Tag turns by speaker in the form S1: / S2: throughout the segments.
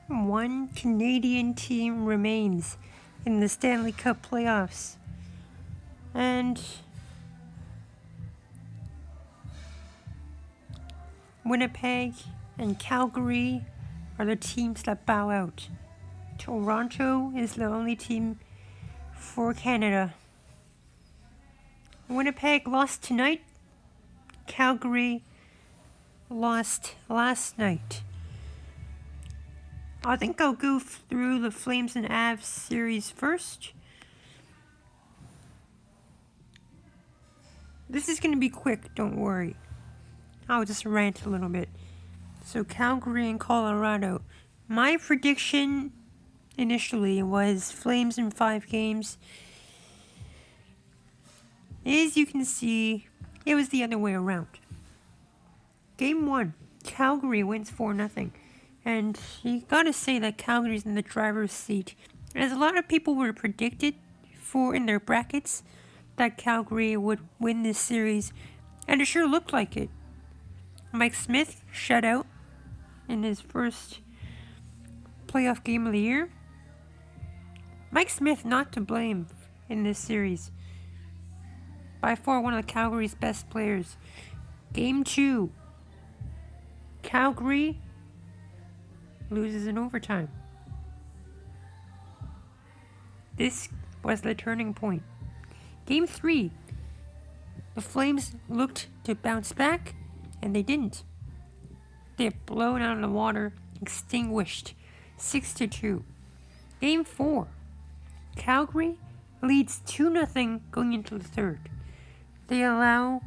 S1: One Canadian team remains in the Stanley Cup playoffs. And Winnipeg and Calgary are the teams that bow out. Toronto is the only team for Canada. Winnipeg lost tonight. Calgary lost last night. I think I'll go through the Flames and Avs series first. This is going to be quick, don't worry. I'll just rant a little bit. So Calgary and Colorado. My prediction initially was Flames in 5 games. As you can see, it was the other way around. Game 1, Calgary wins 4-0. And you gotta say that Calgary's in the driver's seat. As a lot of people were predicted for in their brackets that Calgary would win this series. And it sure looked like it. Mike Smith shut out in his first playoff game of the year. Mike Smith not to blame in this series. By far one of the Calgary's best players. Game 2. Calgary loses in overtime. This was the turning point. Game 3. The Flames looked to bounce back, and they didn't. They're blown out of the water, extinguished, 6-2. Game 4. Calgary leads 2-0 going into the third. They allow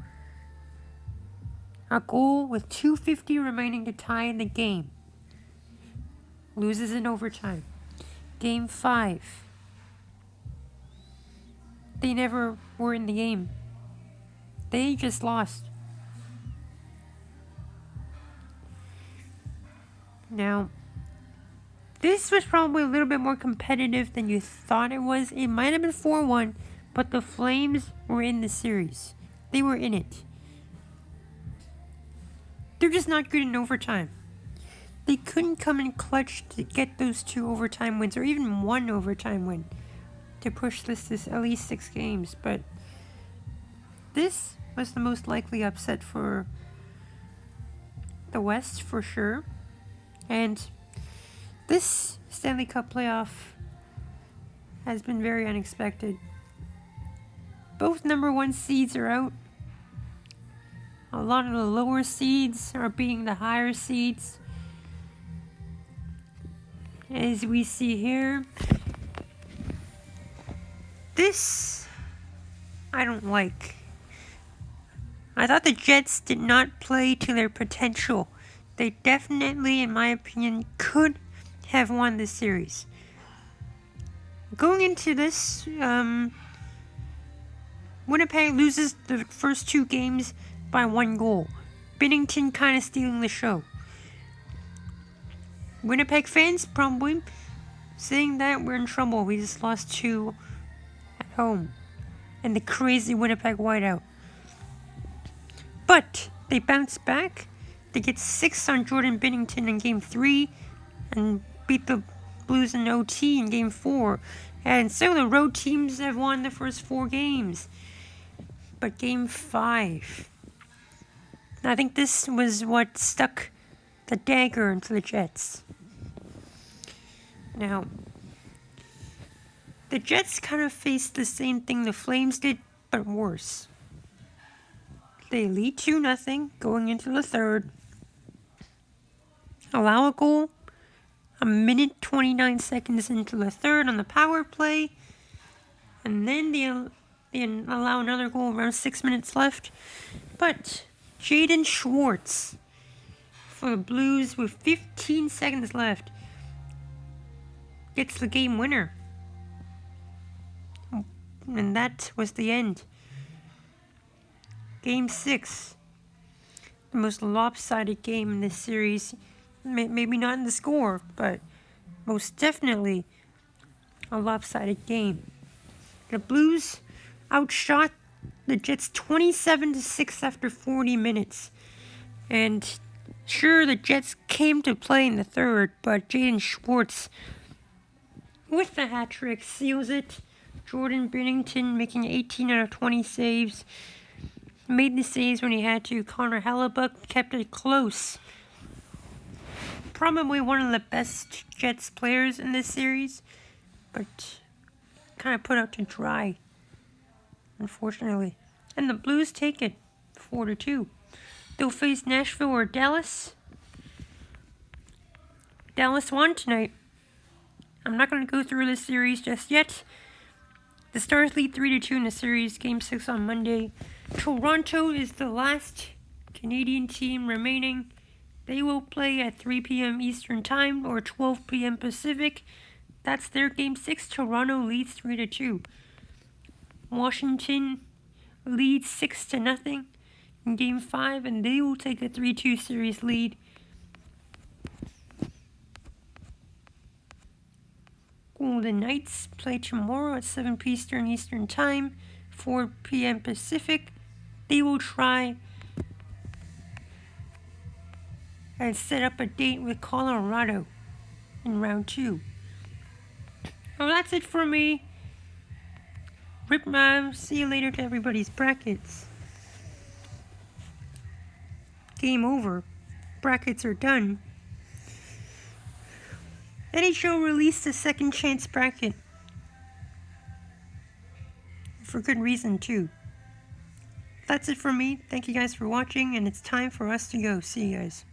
S1: a goal with 2:50 remaining to tie the game. Loses in overtime. Game 5. They never were in the game. They just lost. Now, this was probably a little bit more competitive than you thought it was. It might have been 4-1, but the Flames were in the series. They were in it. They're just not good in overtime. They couldn't come in clutch to get those 2 overtime wins, or even 1 overtime win, to push this at least 6 games. But this was the most likely upset for the West, for sure. And this Stanley Cup playoff has been very unexpected. Both number 1 seeds are out. A lot of the lower seeds are beating the higher seeds. As we see here, this I don't like. I thought the Jets did not play to their potential. They definitely, in my opinion, could have won this series. Going into this, Winnipeg loses the first 2 games by 1 goal. Binnington kind of stealing the show. Winnipeg fans probably saying that we're in trouble. We just lost 2 at home. And the crazy Winnipeg whiteout. But they bounce back. They get 6 on Jordan Binnington in Game 3 and beat the Blues in OT in Game 4. And so the road teams have won the first 4 games. But Game 5, I think this was what stuck the dagger into the Jets. Now, the Jets kind of faced the same thing the Flames did, but worse. They lead 2-0 going into the third. Allow a goal a minute 29 seconds into the third on the power play. And then they allow another goal around 6 minutes left. But Jaden Schwartz for the Blues with 15 seconds left gets the game winner. And that was the end. Game 6. The most lopsided game in this series. Maybe not in the score, but most definitely a lopsided game. The Blues outshot the Jets 27-6 after 40 minutes. And Sure, the Jets came to play in the third, but Jaden Schwartz, with the hat trick, seals it. Jordan Bennington making 18 out of 20 saves. Made the saves when he had to. Connor Hellebuck kept it close. Probably one of the best Jets players in this series, but kind of put out to dry, unfortunately. And the Blues take it 4-2. They'll face Nashville or Dallas. Dallas won tonight. I'm not going to go through this series just yet. The Stars lead 3-2 in the series, Game 6 on Monday. Toronto is the last Canadian team remaining. They will play at 3 p.m. Eastern Time or 12 p.m. Pacific. That's their Game 6. Toronto leads 3-2. Washington leads 6-0 in Game 5, and they will take the 3-2 series lead. Golden Knights play tomorrow at 7 p.m. Eastern Time, 4 p.m. Pacific. They will try and set up a date with Colorado in round 2. Well, that's it for me. See you later to everybody's brackets. Game over. Brackets are done. NHL released a second chance bracket. For good reason, too. That's it for me. Thank you guys for watching, and it's time for us to go. See you guys.